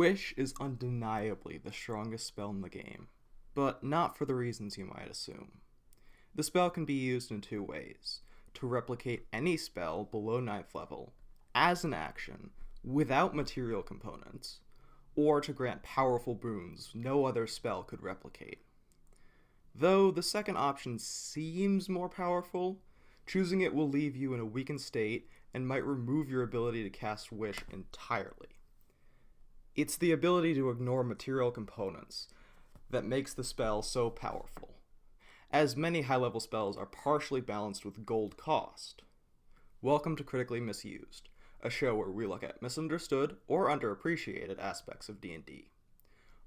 Wish is undeniably the strongest spell in the game, but not for the reasons you might assume. The spell can be used in two ways: to replicate any spell below ninth level, as an action, without material components, or to grant powerful boons no other spell could replicate. Though the second option seems more powerful, choosing it will leave you in a weakened state and might remove your ability to cast Wish entirely. It's the ability to ignore material components that makes the spell so powerful, as many high-level spells are partially balanced with gold cost. Welcome to Critically Misused, a show where we look at misunderstood or underappreciated aspects of D&D.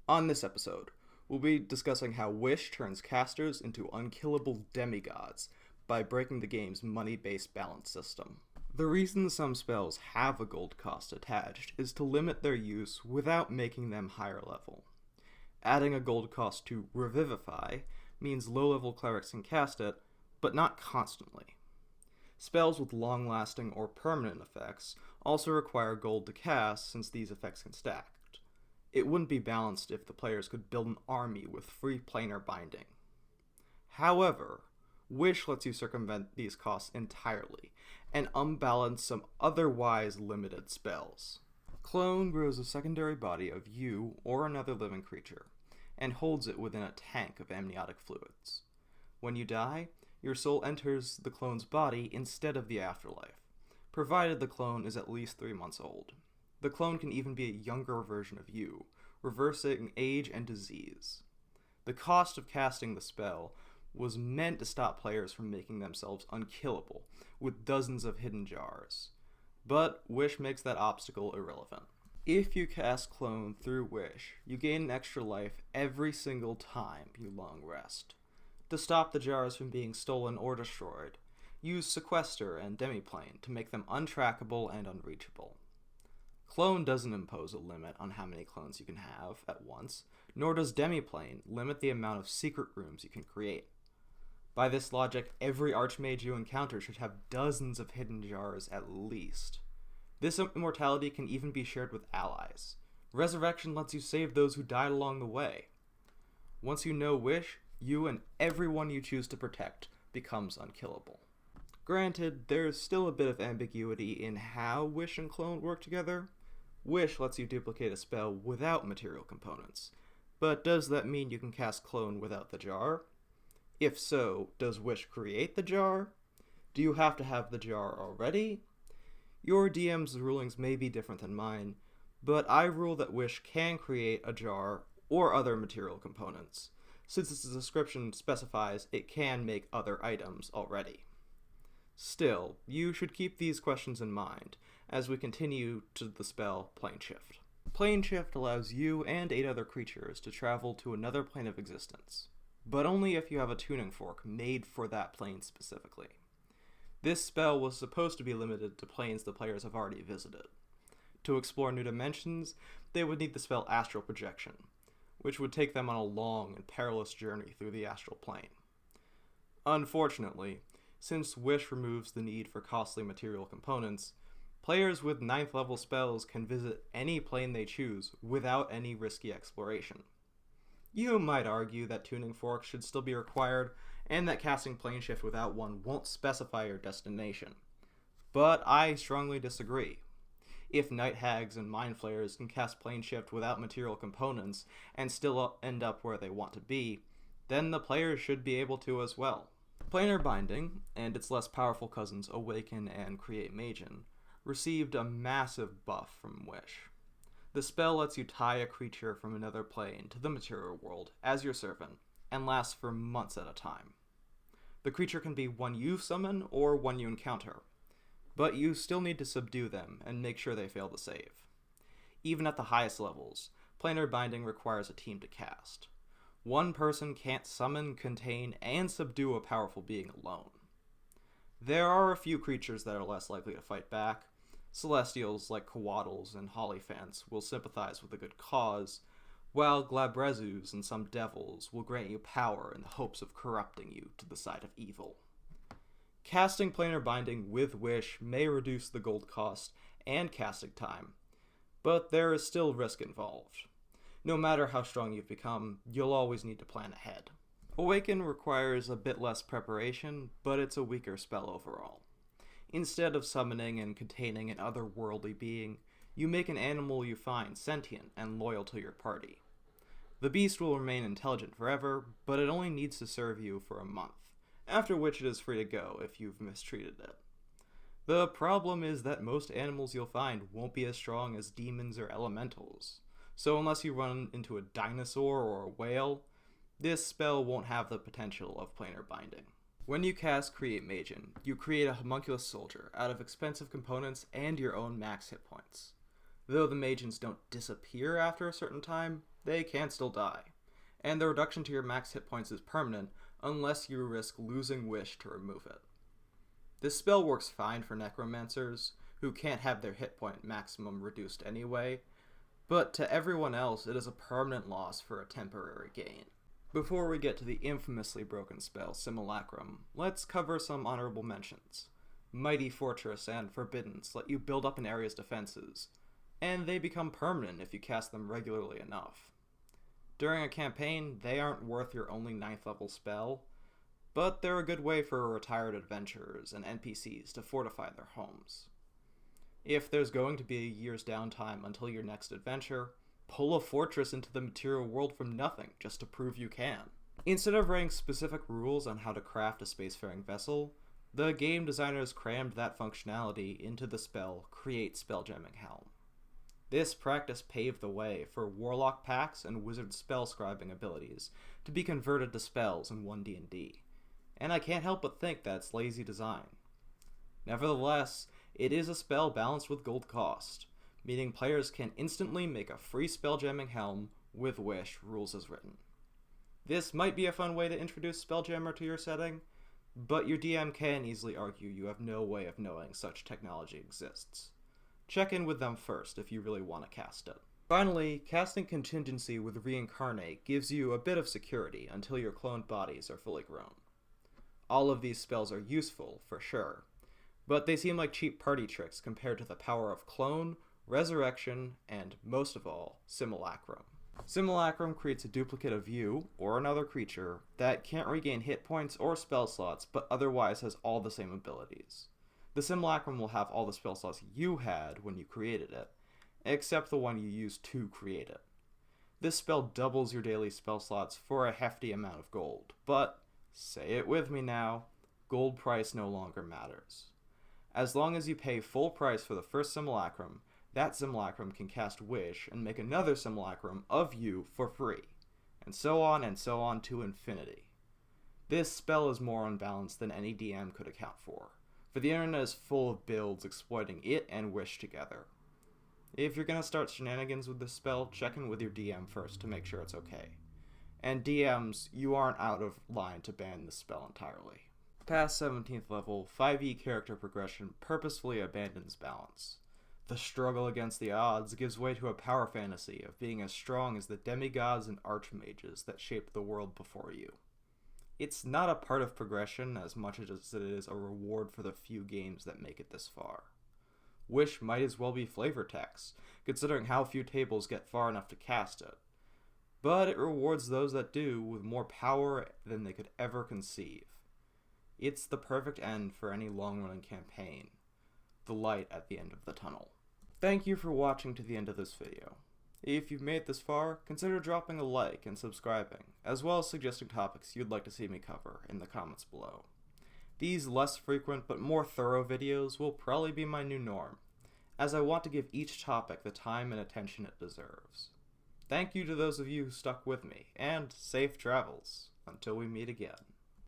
On this episode, we'll be discussing how Wish turns casters into unkillable demigods by breaking the game's money-based balance system. The reason some spells have a gold cost attached is to limit their use without making them higher level. Adding a gold cost to Revivify means low-level clerics can cast it, but not constantly. Spells with long-lasting or permanent effects also require gold to cast, since these effects can stack. It wouldn't be balanced if the players could build an army with free Planar Binding. However, Wish lets you circumvent these costs entirely and unbalance some otherwise limited spells. Clone grows a secondary body of you or another living creature, and holds it within a tank of amniotic fluids. When you die, your soul enters the clone's body instead of the afterlife, provided the clone is at least 3 months old. The clone can even be a younger version of you, reversing age and disease. The cost of casting the spell was meant to stop players from making themselves unkillable with dozens of hidden jars, but Wish makes that obstacle irrelevant. If you cast Clone through Wish, you gain an extra life every single time you long rest. To stop the jars from being stolen or destroyed, use Sequester and Demiplane to make them untrackable and unreachable. Clone doesn't impose a limit on how many clones you can have at once, nor does Demiplane limit the amount of secret rooms you can create. By this logic, every archmage you encounter should have dozens of hidden jars at least. This immortality can even be shared with allies. Resurrection lets you save those who died along the way. Once you know Wish, you and everyone you choose to protect becomes unkillable. Granted, there's still a bit of ambiguity in how Wish and Clone work together. Wish lets you duplicate a spell without material components, but does that mean you can cast Clone without the jar? If so, does Wish create the jar? Do you have to have the jar already? Your DM's rulings may be different than mine, but I rule that Wish can create a jar or other material components, since its description specifies it can make other items already. Still, you should keep these questions in mind as we continue to the spell Plane Shift. Plane Shift allows you and 8 other creatures to travel to another plane of existence, but only if you have a tuning fork made for that plane specifically. This spell was supposed to be limited to planes the players have already visited. To explore new dimensions, they would need the spell Astral Projection, which would take them on a long and perilous journey through the astral plane. Unfortunately, since Wish removes the need for costly material components, players with 9th level spells can visit any plane they choose without any risky exploration. You might argue that tuning forks should still be required, and that casting Plane Shift without one won't specify your destination. But I strongly disagree. If Night Hags and Mind Flayers can cast Plane Shift without material components and still end up where they want to be, then the players should be able to as well. Planar Binding, and its less powerful cousins Awaken and Create Magin, received a massive buff from Wish. The spell lets you tie a creature from another plane to the material world as your servant, and lasts for months at a time. The creature can be one you summon or one you encounter, but you still need to subdue them and make sure they fail to save. Even at the highest levels, Planar Binding requires a team to cast. One person can't summon, contain, and subdue a powerful being alone. There are a few creatures that are less likely to fight back. Celestials like Coatls and Hollyphants will sympathize with a good cause, while Glabrezus and some devils will grant you power in the hopes of corrupting you to the side of evil. Casting Planar Binding with Wish may reduce the gold cost and casting time, but there is still risk involved. No matter how strong you've become, you'll always need to plan ahead. Awaken requires a bit less preparation, but it's a weaker spell overall. Instead of summoning and containing an otherworldly being, you make an animal you find sentient and loyal to your party. The beast will remain intelligent forever, but it only needs to serve you for a month, after which it is free to go if you've mistreated it. The problem is that most animals you'll find won't be as strong as demons or elementals, so unless you run into a dinosaur or a whale, this spell won't have the potential of Planar Binding. When you cast Create Magin, you create a homunculus soldier out of expensive components and your own max hit points. Though the Magins don't disappear after a certain time, they can still die, and the reduction to your max hit points is permanent unless you risk losing Wish to remove it. This spell works fine for necromancers, who can't have their hit point maximum reduced anyway, but to everyone else it is a permanent loss for a temporary gain. Before we get to the infamously broken spell Simulacrum, let's cover some honorable mentions. Mighty Fortress and Forbiddance let you build up an area's defenses, and they become permanent if you cast them regularly enough. During a campaign, they aren't worth your only 9th level spell, but they're a good way for retired adventurers and NPCs to fortify their homes. If there's going to be a year's downtime until your next adventure, pull a fortress into the material world from nothing just to prove you can. Instead of writing specific rules on how to craft a spacefaring vessel, the game designers crammed that functionality into the spell Create Spelljamming Helm. This practice paved the way for Warlock packs and Wizard spellscribing abilities to be converted to spells in 1D&D, and I can't help but think that's lazy design. Nevertheless, it is a spell balanced with gold cost, meaning players can instantly make a free Spelljamming Helm with Wish, rules as written. This might be a fun way to introduce Spelljammer to your setting, but your DM can easily argue you have no way of knowing such technology exists. Check in with them first if you really want to cast it. Finally, casting Contingency with Reincarnate gives you a bit of security until your cloned bodies are fully grown. All of these spells are useful, for sure, but they seem like cheap party tricks compared to the power of Clone, Resurrection, and, most of all, Simulacrum. Simulacrum creates a duplicate of you, or another creature, that can't regain hit points or spell slots, but otherwise has all the same abilities. The Simulacrum will have all the spell slots you had when you created it, except the one you used to create it. This spell doubles your daily spell slots for a hefty amount of gold, but, say it with me now, gold price no longer matters. As long as you pay full price for the first Simulacrum, that Simulacrum can cast Wish and make another Simulacrum of you for free, and so on to infinity. This spell is more unbalanced than any DM could account for the internet is full of builds exploiting it and Wish together. If you're going to start shenanigans with this spell, check in with your DM first to make sure it's okay. And DMs, you aren't out of line to ban this spell entirely. Past 17th level, 5e character progression purposefully abandons balance. The struggle against the odds gives way to a power fantasy of being as strong as the demigods and archmages that shaped the world before you. It's not a part of progression as much as it is a reward for the few games that make it this far. Wish might as well be flavor text, considering how few tables get far enough to cast it. But it rewards those that do with more power than they could ever conceive. It's the perfect end for any long-running campaign. The light at the end of the tunnel. Thank you for watching to the end of this video. If you've made it this far, consider dropping a like and subscribing, as well as suggesting topics you'd like to see me cover in the comments below. These less frequent but more thorough videos will probably be my new norm, as I want to give each topic the time and attention it deserves. Thank you to those of you who stuck with me, and safe travels until we meet again.